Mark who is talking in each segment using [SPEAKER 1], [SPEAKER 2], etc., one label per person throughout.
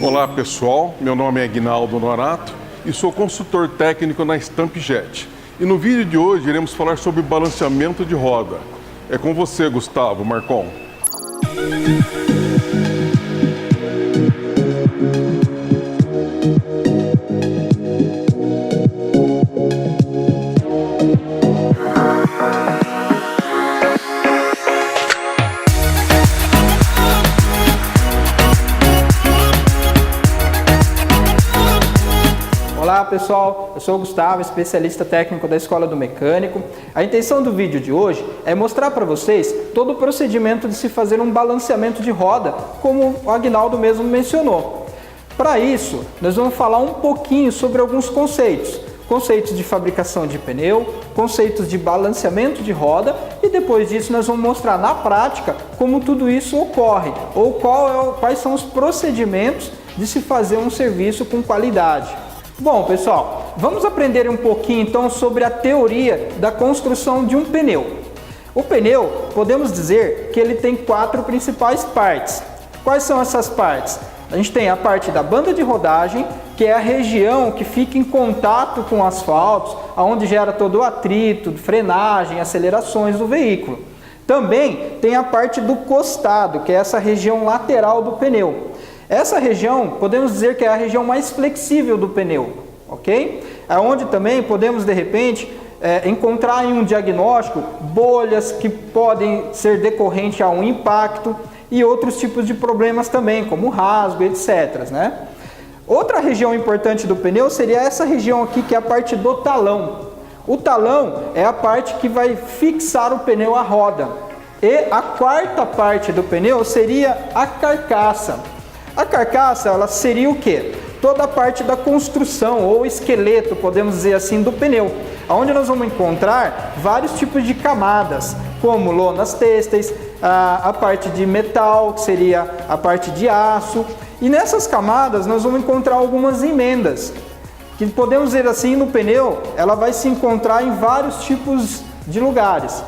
[SPEAKER 1] Olá pessoal, meu nome é Aguinaldo Norato e sou consultor técnico na Stampjet. E no vídeo de hoje iremos falar sobre balanceamento de roda. É com você, Gustavo Marcon.
[SPEAKER 2] Olá pessoal, eu sou o Gustavo, especialista técnico da Escola do Mecânico. A intenção do vídeo de hoje é mostrar para vocês todo o procedimento de se fazer um balanceamento de roda, como o Aguinaldo mesmo mencionou. Para isso, nós vamos falar um pouquinho sobre alguns conceitos. Conceitos de fabricação de pneu, conceitos de balanceamento de roda e depois disso nós vamos mostrar na prática como tudo isso ocorre ou quais são os procedimentos de se fazer um serviço com qualidade. Bom pessoal, vamos aprender um pouquinho então sobre a teoria da construção de um pneu. O pneu, podemos dizer que ele tem 4 principais partes. Quais são essas partes? A gente tem a parte da banda de rodagem, que é a região que fica em contato com o asfalto, onde gera todo o atrito, frenagem, acelerações do veículo. Também tem a parte do costado, que é essa região lateral do pneu. Essa região, podemos dizer que é a região mais flexível do pneu, ok? É onde também podemos, de repente, encontrar em um diagnóstico bolhas que podem ser decorrentes a um impacto e outros tipos de problemas também, como rasgo, etc, né? Outra região importante do pneu seria essa região aqui, que é a parte do talão. O talão é a parte que vai fixar o pneu à roda. E a quarta parte do pneu seria a carcaça. A carcaça, ela seria o quê? Toda a parte da construção ou esqueleto, podemos dizer assim, do pneu, onde nós vamos encontrar vários tipos de camadas, como lonas têxteis, a parte de metal, que seria a parte de aço, e nessas camadas nós vamos encontrar algumas emendas, que podemos dizer assim, no pneu, ela vai se encontrar em vários tipos de lugares,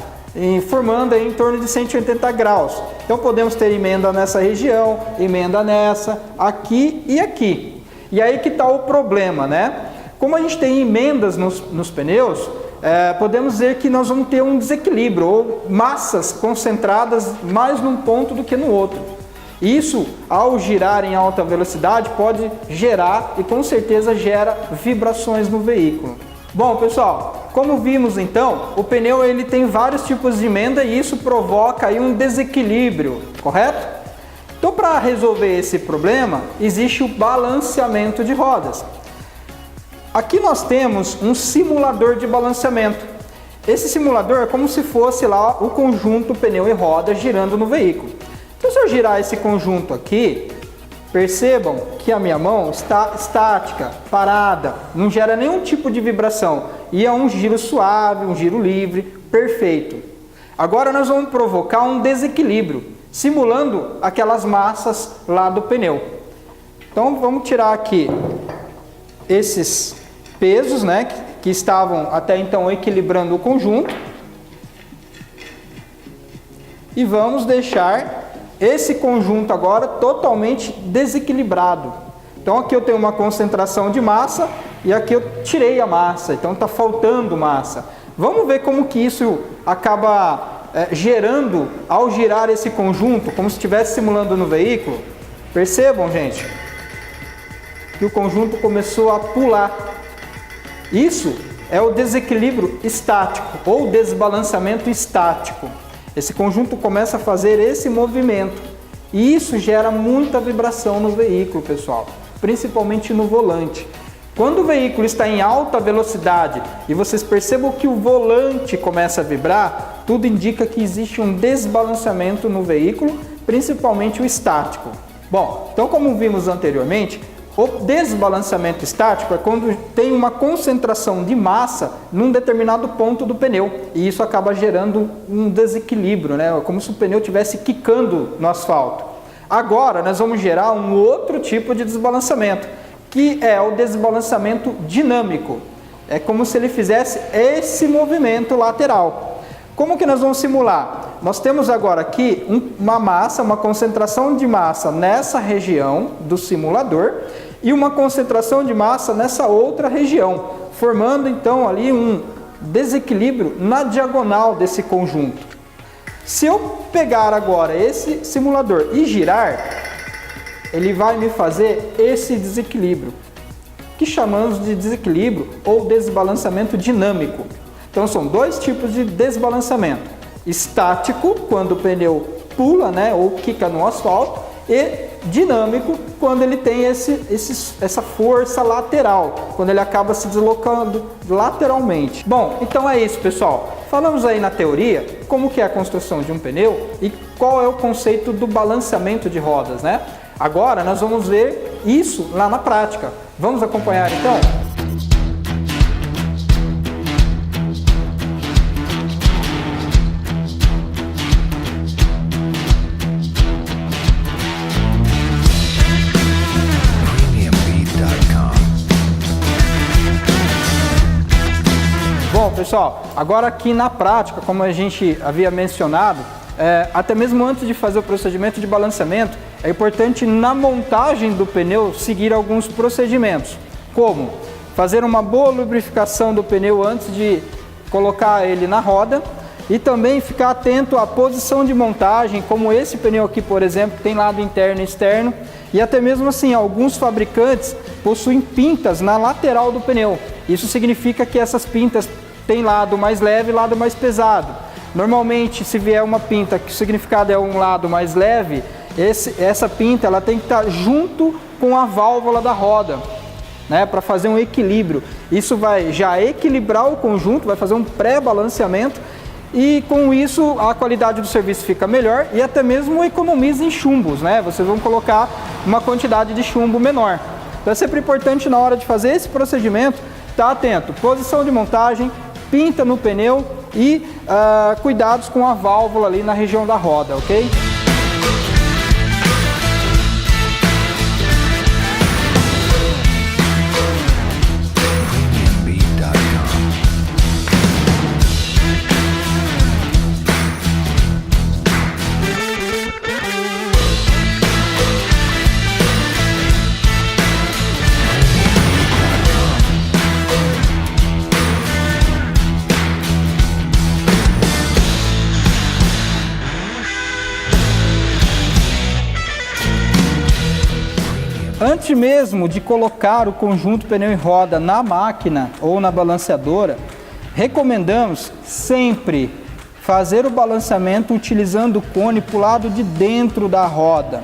[SPEAKER 2] formando aí em torno de 180 graus. Então podemos ter emenda nessa região, emenda nessa, aqui e aqui. E aí que está o problema, né? Como a gente tem emendas nos pneus, podemos dizer que nós vamos ter um desequilíbrio, ou massas concentradas mais num ponto do que no outro. Isso, ao girar em alta velocidade, pode gerar, e com certeza gera, vibrações no veículo. Bom pessoal, como vimos então, o pneu ele tem vários tipos de emenda e isso provoca aí um desequilíbrio, correto? Então para resolver esse problema, existe o balanceamento de rodas. Aqui nós temos um simulador de balanceamento. Esse simulador é como se fosse lá o conjunto pneu e roda girando no veículo. Então se eu girar esse conjunto aqui, percebam que a minha mão está estática, parada, não gera nenhum tipo de vibração. E é um giro suave, um giro livre, perfeito. Agora nós vamos provocar um desequilíbrio, simulando aquelas massas lá do pneu. Então vamos tirar aqui esses pesos, né, que estavam até então equilibrando o conjunto. E vamos deixar esse conjunto agora totalmente desequilibrado. Então aqui eu tenho uma concentração de massa e aqui eu tirei a massa, então está faltando massa. Vamos ver como que isso acaba gerando ao girar esse conjunto, como se estivesse simulando no veículo. Percebam, gente, que o conjunto começou a pular. Isso é o desequilíbrio estático ou desbalanceamento estático. Esse conjunto começa a fazer esse movimento e isso gera muita vibração no veículo, pessoal, principalmente no volante. Quando o veículo está em alta velocidade e vocês percebam que o volante começa a vibrar, tudo indica que existe um desbalanceamento no veículo, principalmente o estático. Bom, então como vimos anteriormente, o desbalanceamento estático é quando tem uma concentração de massa num determinado ponto do pneu e isso acaba gerando um desequilíbrio, né? Como se o pneu estivesse quicando no asfalto. Agora nós vamos gerar um outro tipo de desbalanceamento, que é o desbalanceamento dinâmico. É como se ele fizesse esse movimento lateral. Como que nós vamos simular? nós temos agora aqui uma massa, uma concentração de massa nessa região do simulador e uma concentração de massa nessa outra região, formando então ali um desequilíbrio na diagonal desse conjunto. Se eu pegar agora esse simulador e girar, ele vai me fazer esse desequilíbrio, que chamamos de desequilíbrio ou desbalanceamento dinâmico. Então são dois tipos de desbalanceamento: estático, quando o pneu pula, né, ou quica no asfalto, e dinâmico, quando ele tem essa força lateral, quando ele acaba se deslocando lateralmente. Bom, então é isso, pessoal. Falamos aí na teoria como que é a construção de um pneu e qual é o conceito do balanceamento de rodas, né? Agora nós vamos ver isso lá na prática. Vamos acompanhar então? Bom, pessoal, agora aqui na prática, como a gente havia mencionado, até mesmo antes de fazer o procedimento de balanceamento, é importante na montagem do pneu seguir alguns procedimentos, como fazer uma boa lubrificação do pneu antes de colocar ele na roda e também ficar atento à posição de montagem, como esse pneu aqui, por exemplo, tem lado interno e externo, e até mesmo assim, alguns fabricantes possuem pintas na lateral do pneu. Isso significa que essas pintas têm lado mais leve e lado mais pesado. Normalmente, se vier uma pinta que o significado é um lado mais leve, essa pinta ela tem que estar junto com a válvula da roda, né, para fazer um equilíbrio. Isso vai já equilibrar o conjunto, vai fazer um pré-balanceamento e com isso a qualidade do serviço fica melhor e até mesmo economiza em chumbos, né? Vocês vão colocar uma quantidade de chumbo menor. Então é sempre importante na hora de fazer esse procedimento estar atento, posição de montagem, pinta no pneu e cuidados com a válvula ali na região da roda, ok? Antes mesmo de colocar o conjunto pneu e roda na máquina ou na balanceadora, recomendamos sempre fazer o balanceamento utilizando o cone para o lado de dentro da roda.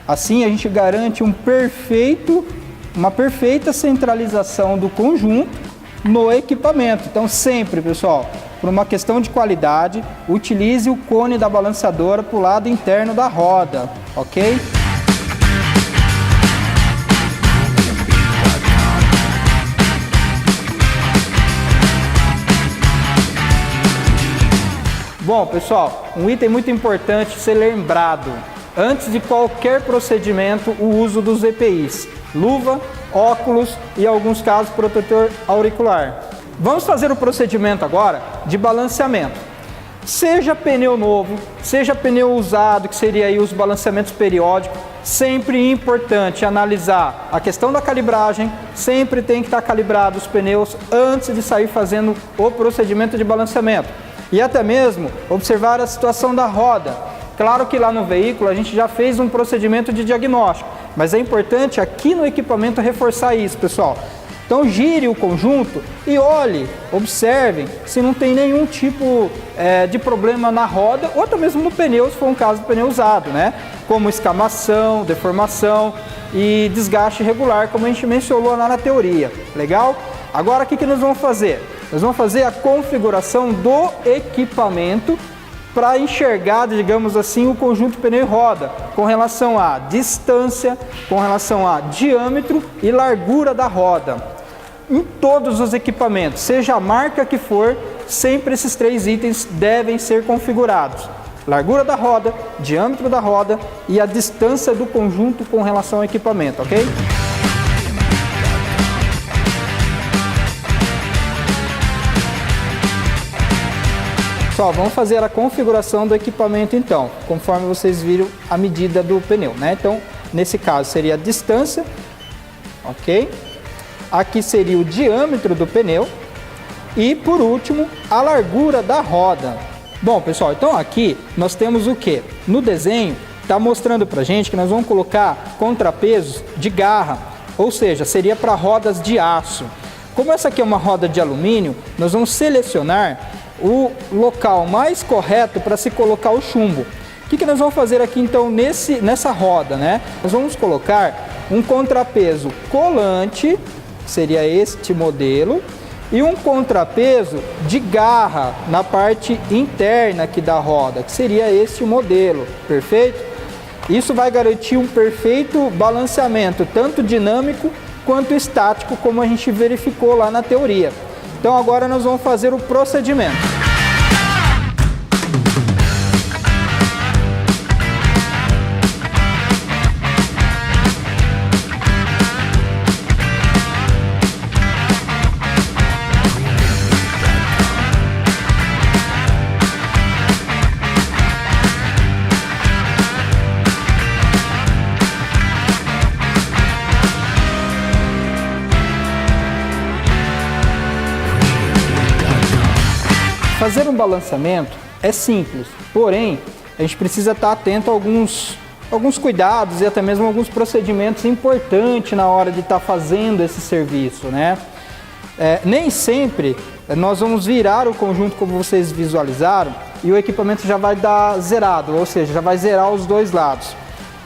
[SPEAKER 2] Assim a gente garante uma perfeita centralização do conjunto no equipamento. Então sempre, pessoal, por uma questão de qualidade, utilize o cone da balanceadora para o lado interno da roda, ok? Bom, pessoal, um item muito importante ser lembrado. Antes de qualquer procedimento, o uso dos EPIs. Luva, óculos e, em alguns casos, protetor auricular. Vamos fazer o procedimento agora de balanceamento. Seja pneu novo, seja pneu usado, que seria aí os balanceamentos periódicos, sempre importante analisar a questão da calibragem, sempre tem que estar calibrado os pneus antes de sair fazendo o procedimento de balanceamento. E até mesmo observar a situação da roda. Claro que lá no veículo a gente já fez um procedimento de diagnóstico, mas é importante aqui no equipamento reforçar isso, pessoal. Então gire o conjunto e olhe, observem se não tem nenhum tipo de problema na roda ou até mesmo no pneu, se for um caso de pneu usado, né? Como escamação, deformação e desgaste irregular, como a gente mencionou lá na teoria. Legal? Agora o que nós vamos fazer? Nós vamos fazer a configuração do equipamento para enxergar, digamos assim, o conjunto pneu e roda com relação à distância, com relação a diâmetro e largura da roda. Em todos os equipamentos, seja a marca que for, sempre esses três itens devem ser configurados. Largura da roda, diâmetro da roda e a distância do conjunto com relação ao equipamento, ok? Pessoal, vamos fazer a configuração do equipamento então, conforme vocês viram a medida do pneu, né? Então, nesse caso seria a distância, ok? Aqui seria o diâmetro do pneu e, por último, a largura da roda. Bom, pessoal, então aqui nós temos o que? No desenho está mostrando pra gente que nós vamos colocar contrapesos de garra, ou seja, seria para rodas de aço. Como essa aqui é uma roda de alumínio, nós vamos selecionar o local mais correto para se colocar o chumbo. O que nós vamos fazer aqui então nessa roda, né? Nós vamos colocar um contrapeso colante, seria este modelo, e um contrapeso de garra na parte interna aqui da roda, que seria este modelo, perfeito? Isso vai garantir um perfeito balanceamento, tanto dinâmico quanto estático, como a gente verificou lá na teoria. Então agora nós vamos fazer o procedimento. Fazer um balanceamento é simples, porém a gente precisa estar atento a alguns cuidados e até mesmo alguns procedimentos importantes na hora de estar fazendo esse serviço, né? Nem sempre nós vamos virar o conjunto como vocês visualizaram e o equipamento já vai dar zerado, ou seja, já vai zerar os dois lados.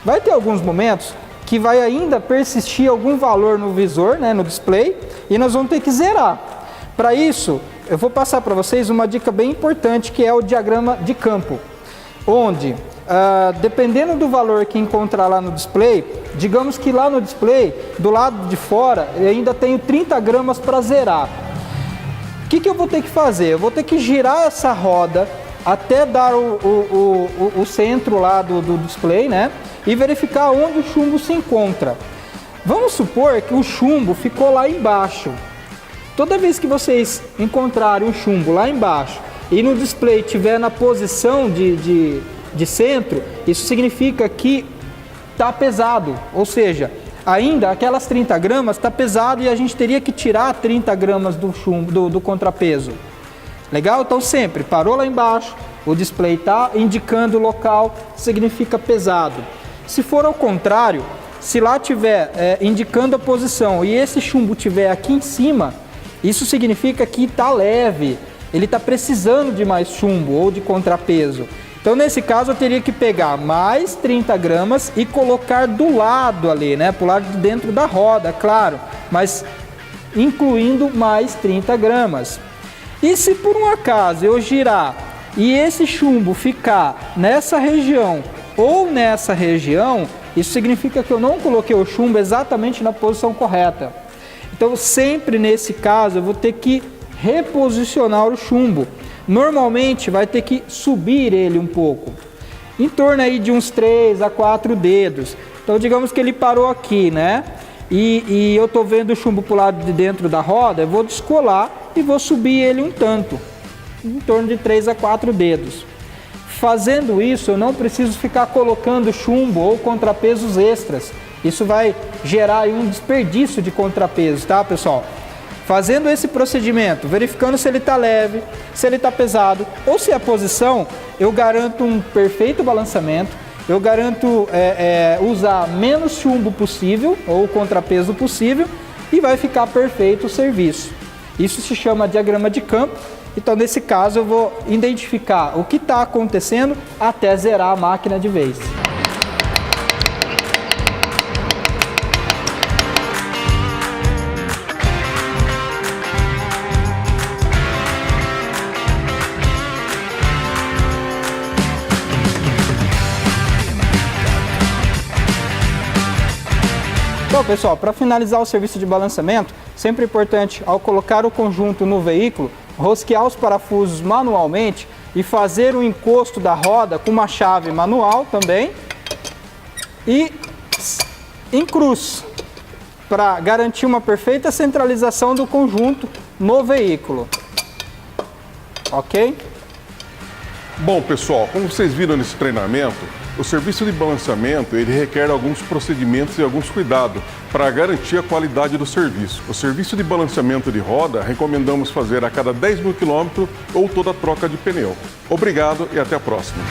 [SPEAKER 2] Vai ter alguns momentos que vai ainda persistir algum valor no visor, né, no display, e nós vamos ter que zerar. Para isso, eu vou passar para vocês uma dica bem importante, que é o diagrama de campo, onde, dependendo do valor que encontrar lá no display, digamos que lá no display, do lado de fora, eu ainda tenho 30 gramas para zerar. O que eu vou ter que fazer? Eu vou ter que girar essa roda até dar o centro lá do display, né? E verificar onde o chumbo se encontra. Vamos supor que o chumbo ficou lá embaixo. Toda vez que vocês encontrarem um chumbo lá embaixo e no display tiver na posição de centro, isso significa que está pesado, ou seja, ainda aquelas 30 gramas está pesado e a gente teria que tirar 30 gramas do chumbo, do contrapeso. Legal? Então sempre, parou lá embaixo, o display está indicando o local, significa pesado. Se for ao contrário, se lá estiver indicando a posição e esse chumbo estiver aqui em cima, isso significa que está leve, ele está precisando de mais chumbo ou de contrapeso. Então, nesse caso, eu teria que pegar mais 30 gramas e colocar do lado ali, né? Para o lado de dentro da roda, claro, mas incluindo mais 30 gramas. E se por um acaso eu girar e esse chumbo ficar nessa região ou nessa região, isso significa que eu não coloquei o chumbo exatamente na posição correta. Então, sempre nesse caso, eu vou ter que reposicionar o chumbo. Normalmente, vai ter que subir ele um pouco, em torno aí de uns 3 a 4 dedos. Então, digamos que ele parou aqui, né? E eu estou vendo o chumbo para o lado de dentro da roda, eu vou descolar e vou subir ele um tanto, em torno de 3 a 4 dedos. Fazendo isso, eu não preciso ficar colocando chumbo ou contrapesos extras. Isso vai gerar aí um desperdício de contrapeso, tá, pessoal? Fazendo esse procedimento, verificando se ele está leve, se ele está pesado ou se a posição, eu garanto um perfeito balanceamento, eu garanto usar menos chumbo possível ou contrapeso possível e vai ficar perfeito o serviço. Isso se chama diagrama de campo. Então, nesse caso, eu vou identificar o que está acontecendo até zerar a máquina de vez. Bom, pessoal, para finalizar o serviço de balanceamento, sempre é importante, ao colocar o conjunto no veículo, rosquear os parafusos manualmente e fazer o encosto da roda com uma chave manual também e em cruz, para garantir uma perfeita centralização do conjunto no veículo. Ok?
[SPEAKER 1] Bom, pessoal, como vocês viram nesse treinamento, o serviço de balanceamento ele requer alguns procedimentos e alguns cuidados para garantir a qualidade do serviço. O serviço de balanceamento de roda recomendamos fazer a cada 10 mil quilômetros ou toda troca de pneu. Obrigado e até a próxima.